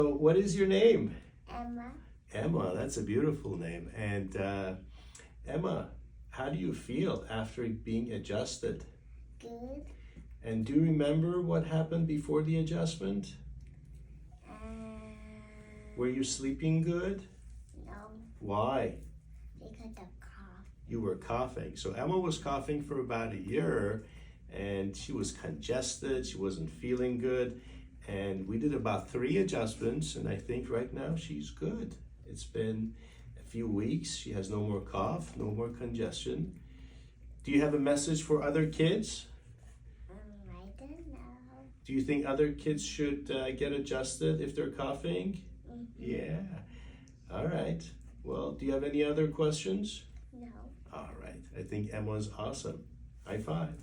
So what is your name? Emma. Emma, that's a beautiful name. And Emma, how do you feel after being adjusted? Good. And do you remember what happened before the adjustment? Were you sleeping good? No, Why? because of cough. You were coughing. So Emma was coughing for about a year and she was congested, she wasn't feeling good. And we did about 3 adjustments and I think right now she's good. It's been a few weeks. She has no more cough, no more congestion. Do you have a message for other kids? I don't know. Do you think other kids should get adjusted if they're coughing? Mm-hmm. Yeah. All right. Well, do you have any other questions? No. All right. I think Emma's awesome. High five.